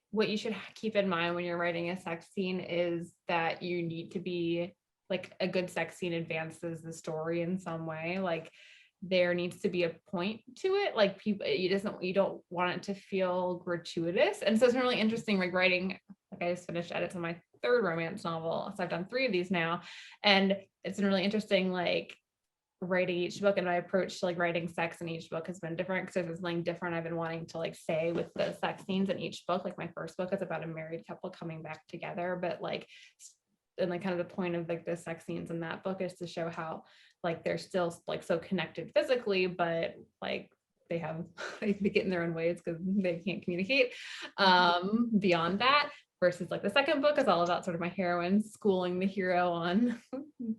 what you should keep in mind when you're writing a sex scene is that you need to be like, a good sex scene advances the story in some way. Like there needs to be a point to it. Like you don't want it to feel gratuitous. And so it's really interesting, like writing, like I just finished edits on my third romance novel. So I've done 3 of these now. And it's been really interesting, like writing each book, and my approach to like writing sex in each book has been different because there's something different I've been wanting to like say with the sex scenes in each book. Like my first book is about a married couple coming back together, but like, and like kind of the point of like the sex scenes in that book is to show how like they're still like so connected physically, but like they get in their own ways because they can't communicate beyond that. Versus like the second book is all about sort of my heroine schooling the hero on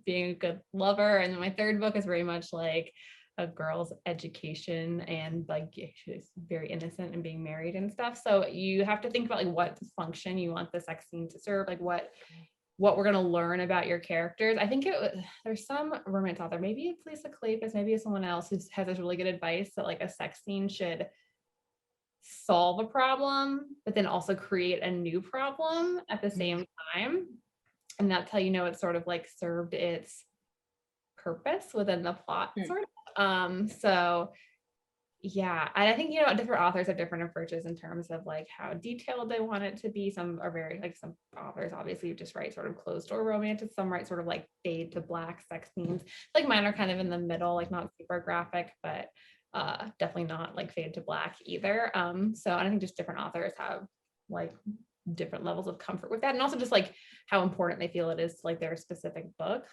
being a good lover, and then my third book is very much like a girl's education and like she's very innocent and being married and stuff. So you have to think about like what function you want the sex scene to serve, like what we're going to learn about your characters. I think there's some romance author, maybe it's Lisa Kleypas, maybe it's someone else who has this really good advice that like a sex scene should solve a problem, but then also create a new problem at the same time. And that's how you know it's sort of like served its purpose within the plot, sort of. So yeah, and I think, you know, different authors have different approaches in terms of like how detailed they want it to be. Some are very, like some authors obviously just write sort of closed door romantic, some write sort of like fade to black sex scenes. Like mine are kind of in the middle, like not super graphic, but definitely not like fade to black either. So I think just different authors have like different levels of comfort with that, and also just like how important they feel it is to like their specific book.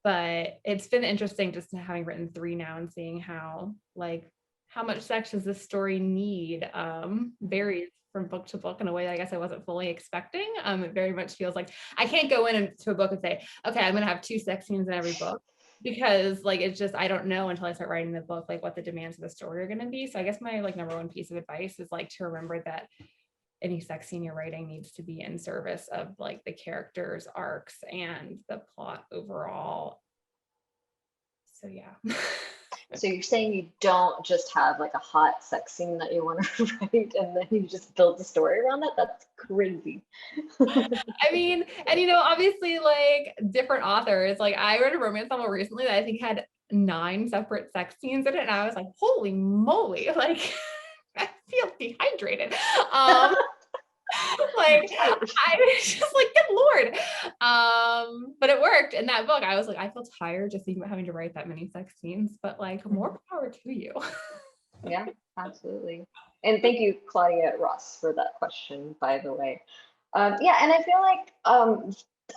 But it's been interesting just having written 3 now and seeing how much sex does this story need varies from book to book in a way that I guess I wasn't fully expecting. It very much feels like I can't go into a book and say, okay, I'm gonna have 2 sex scenes in every book, because like it's just, I don't know until I start writing the book like what the demands of the story are going to be. So I guess my like number one piece of advice is like to remember that any sex scene you're writing needs to be in service of like the characters' arcs and the plot overall. So yeah. So you're saying you don't just have like a hot sex scene that you want to write and then you just build the story around that? That's crazy. I mean, and you know, obviously like different authors, like I read a romance novel recently that I think had 9 separate sex scenes in it, and I was like, holy moly, like I feel dehydrated. Like I was just like, good Lord. But it worked in that book. I was like, I feel tired just even having to write that many sex scenes, but like more power to you. Yeah, absolutely. And thank you, Claudia Ross, for that question, by the way. Yeah, and I feel like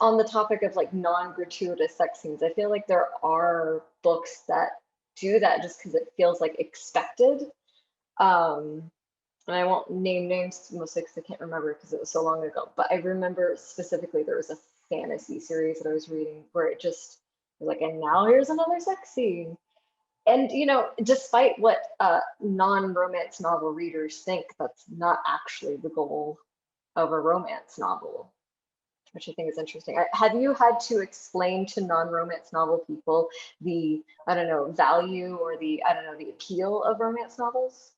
on the topic of like non-gratuitous sex scenes, I feel like there are books that do that just because it feels like expected. And I won't name names mostly because I can't remember because it was so long ago, but I remember specifically there was a fantasy series that I was reading where it just was like, and now here's another sex scene. And, you know, despite what non-romance novel readers think, that's not actually the goal of a romance novel, which I think is interesting. Have you had to explain to non-romance novel people the, I don't know, value or the, I don't know, the appeal of romance novels?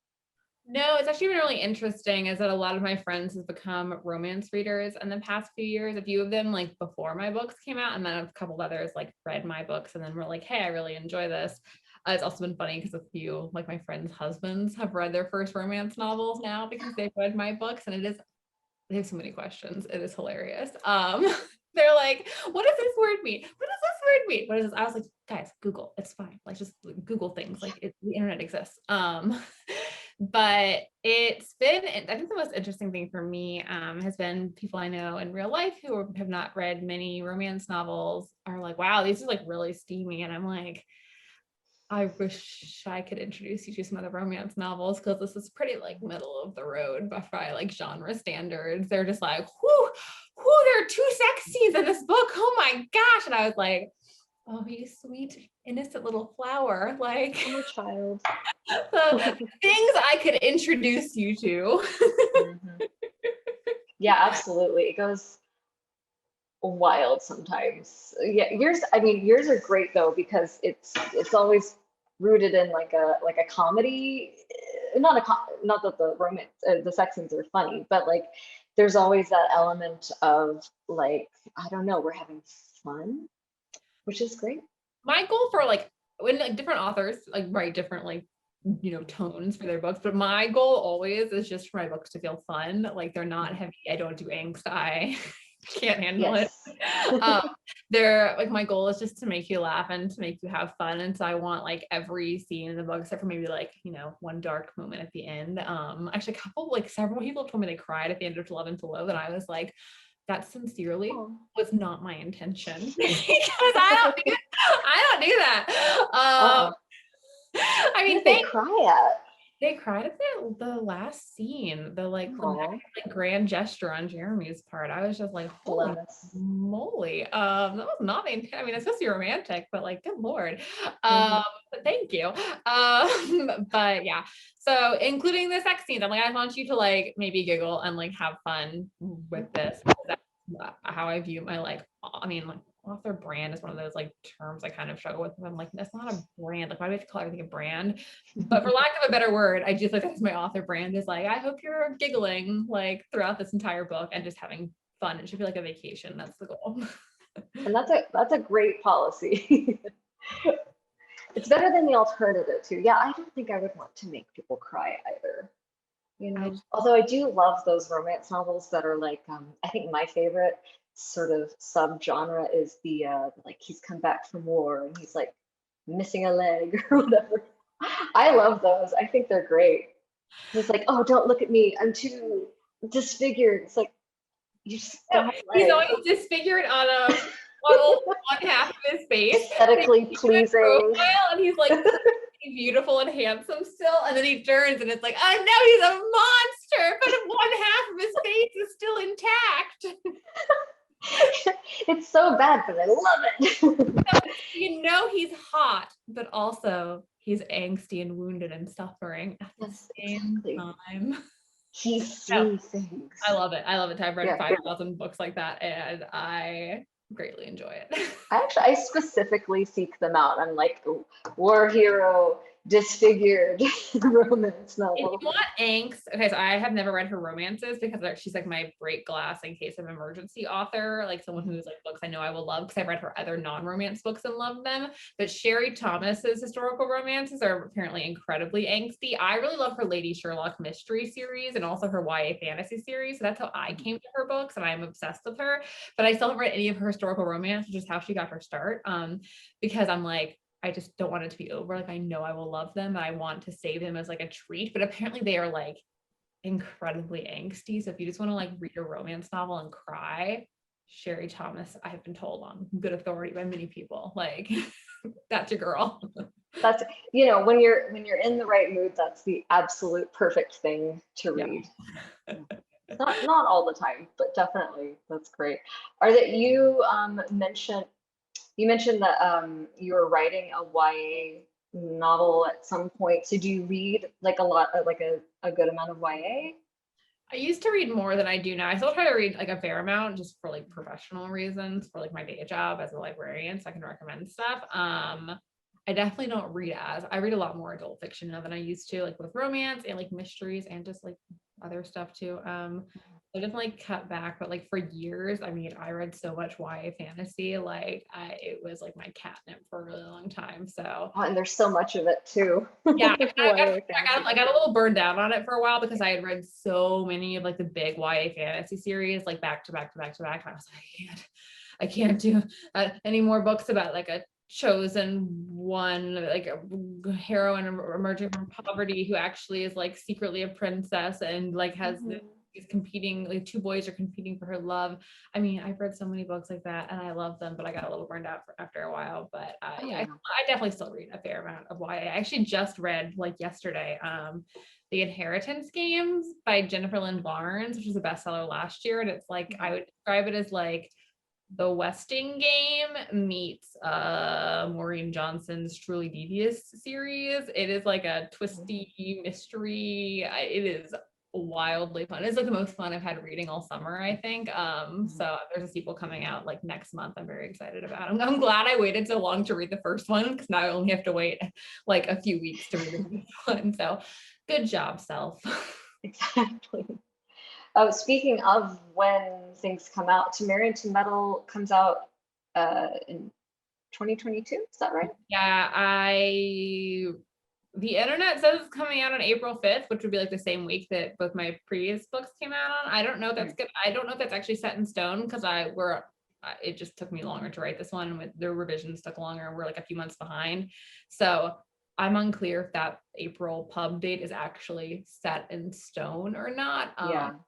No, it's actually been really interesting is that a lot of my friends have become romance readers in the past few years. A few of them like before my books came out, and then a couple of others like read my books and then were like, hey, I really enjoy this. It's also been funny because a few like my friends' husbands have read their first romance novels now because they've read my books, and they have so many questions. It is hilarious. They're like, what does this word mean? What does this word mean? What is this? I was like, guys, Google, it's fine. Like just Google things, like the internet exists. But it's been, I think the most interesting thing for me has been people I know in real life who have not read many romance novels are like, wow, these are like really steamy. And I'm like, I wish I could introduce you to some other romance novels because this is pretty like middle of the road by like genre standards. They're just like, whoo, there are 2 sex scenes in this book. Oh my gosh. And I was like, oh, you sweet, innocent little flower. Like, I'm a child. the things I could introduce you to. Yeah, absolutely. It goes wild sometimes. Yeah, yours are great though because it's always rooted in like a comedy. Not that the romance, the sex scenes are funny, but like there's always that element of like, I don't know, we're having fun, which is great. My goal for like when like different authors like write different like, you know, tones for their books, but my goal always is just for my books to feel fun. Like they're not heavy. I don't do angst. I can't handle it. They're like, my goal is just to make you laugh and to make you have fun. And so I want like every scene in the book, except for maybe like, you know, one dark moment at the end. Actually several people told me they cried at the end of To Love and to Loathe, and I was like, that sincerely was not my intention because I don't do that. I mean, they cry at. They cried at the last scene, the like Aw, grand gesture on Jeremy's part. I was just like, holy bless. moly. That was not I mean, it's supposed to be romantic, but like, good Lord. Mhm. But thank you. But yeah. So including the sex scenes, I'm like, I want you to like maybe giggle and like have fun with this. That's how I view my like, I mean, like author brand is one of those like terms I kind of struggle with. I'm like, that's not a brand. Like, why do we have to call everything a brand? But for lack of a better word, I just like that's my author brand is like, I hope you're giggling like throughout this entire book and just having fun. It should be like a vacation. That's the goal. And that's a great policy. It's better than the alternative too. Yeah, I don't think I would want to make people cry either. Although I do love those romance novels that are like, I think my favorite sort of subgenre is the like he's come back from war and he's like missing a leg or whatever. I love those. I think they're great. It's like, oh, don't look at me. I'm too disfigured. It's like you just don't have He's legs. always disfigured on one half of his face. Aesthetically pleasing. And he's like beautiful and handsome still. And then he turns and it's like, oh no, he's a monster, but one half of his face is still intact. It's so bad, but I love it. You know he's hot, but also he's angsty and wounded and suffering at the same time. He's seen things. I love it. I love it. I've read 5,000 books like that and I greatly enjoy it. I specifically seek them out. I'm like, war hero, disfigured romance novel. If you want angst, okay, so I have never read her romances because she's like my break glass in case of emergency author, like someone who's like books I know I will love because I've read her other non-romance books and loved them. But Sherry Thomas's historical romances are apparently incredibly angsty. I really love her Lady Sherlock mystery series and also her YA fantasy series. So that's how I came to her books and I'm obsessed with her. But I still haven't read any of her historical romance, which is how she got her start. Because I'm like, I just don't want it to be over. Like, I know I will love them. I want to save them as like a treat, but apparently they are like incredibly angsty. So if you just want to like read a romance novel and cry, Sherry Thomas, I have been told on good authority by many people, like that's your girl. That's, when you're in the right mood, that's the absolute perfect thing to read. Yeah. Not all the time, but definitely that's great. Are that you mentioned that you were writing a YA novel at some point. So do you read like a lot, like a good amount of YA? I used to read more than I do now. I still try to read like a fair amount just for like professional reasons, for like my day job as a librarian, so I can recommend stuff. I definitely don't read I read a lot more adult fiction now than I used to, like with romance and like mysteries and just like other stuff too. I definitely cut back, but like for years, I mean, I read so much YA fantasy, like it was like my catnip for a really long time. So, and there's so much of it too. Yeah, I got a little burned out on it for a while because I had read so many of like the big YA fantasy series, like back to back to back to back. And I was like, I can't do any more books about like a chosen one, like a heroine emerging from poverty who actually is like secretly a princess and like has is competing, like two boys are competing for her love. I mean, I've read so many books like that and I love them, but I got a little burned out after a while. But I definitely still read a fair amount of YA. I actually just read like yesterday The Inheritance Games by Jennifer Lynn Barnes, which was a bestseller last year. And it's like, I would describe it as like the Westing Game meets Maureen Johnson's Truly Devious series. It is like a twisty mystery. It is wildly fun. It's like the most fun I've had reading all summer, I think. So there's a sequel coming out like next month. I'm very excited about. I'm glad I waited so long to read the first one because now I only have to wait like a few weeks to read the next one. So good job, self. Exactly. Speaking of when things come out, To Marry Into Metal comes out in 2022. Is that right? Yeah, the internet says it's coming out on April 5th, which would be like the same week that both my previous books came out on. I don't know if that's good. I don't know if that's actually set in stone because it just took me longer to write this one and with the revisions took longer and we're like a few months behind. So I'm unclear if that April pub date is actually set in stone or not.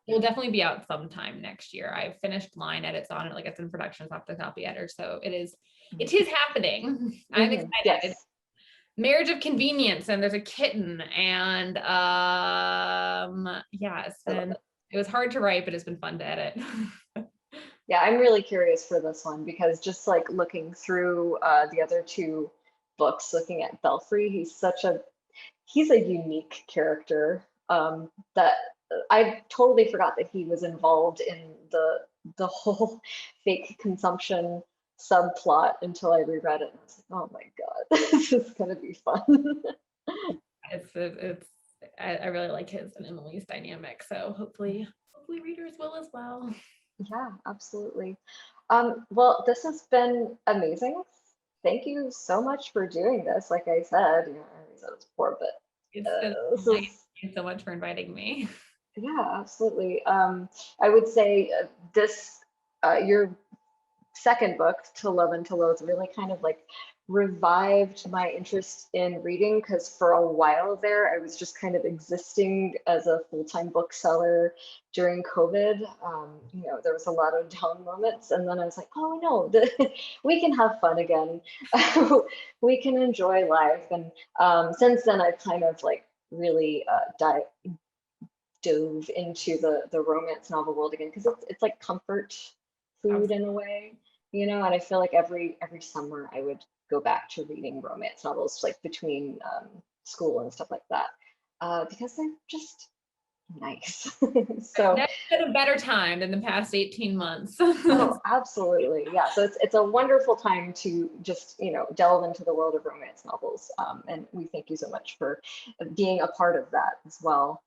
It will definitely be out sometime next year. I've finished line edits on it, like it's in production, it's off the copy editor. So it is happening. I'm excited. Yes. marriage of convenience, and there's a kitten, and yeah, it was hard to write, but it's been fun to edit. Yeah, I'm really curious for this one because just like looking through the other two books, looking at Belfry, he's a unique character that I totally forgot that he was involved in the whole fake consumption subplot until I reread it and I was like, oh my God, this is gonna be fun. I really like his and Emily's dynamic, so hopefully readers will as well. Yeah, absolutely. Well, this has been amazing. Thank you so much for doing this. Like I said, you know, I already said it's before, but It's been this nice. is, Thank you so much for inviting me. yeah, absolutely. I would say your second book, To Love and to Loathe, really kind of like revived my interest in reading because for a while there, I was just kind of existing as a full-time bookseller during COVID. You know, there was a lot of down moments, and then I was like, oh no, we can have fun again. We can enjoy life. And since then, I've kind of like really dove into the romance novel world again because it's like comfort food in a way, you know. And I feel like every summer I would go back to reading romance novels like between school and stuff like that because they're just nice. So Never been a better time than the past 18 months. oh, absolutely, yeah. So it's a wonderful time to just, you know, delve into the world of romance novels, and we thank you so much for being a part of that as well.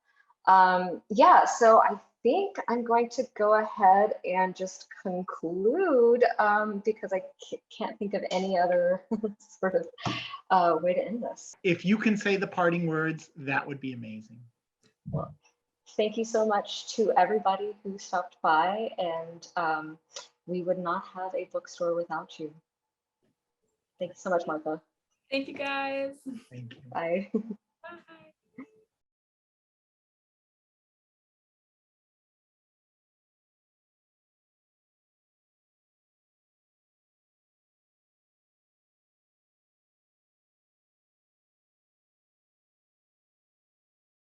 Yeah, so I think I'm going to go ahead and just conclude because I can't think of any other sort of way to end this. If you can say the parting words, that would be amazing. Well, thank you so much to everybody who stopped by, and we would not have a bookstore without you. Thank you so much, Martha. Thank you guys. Thank you. Bye.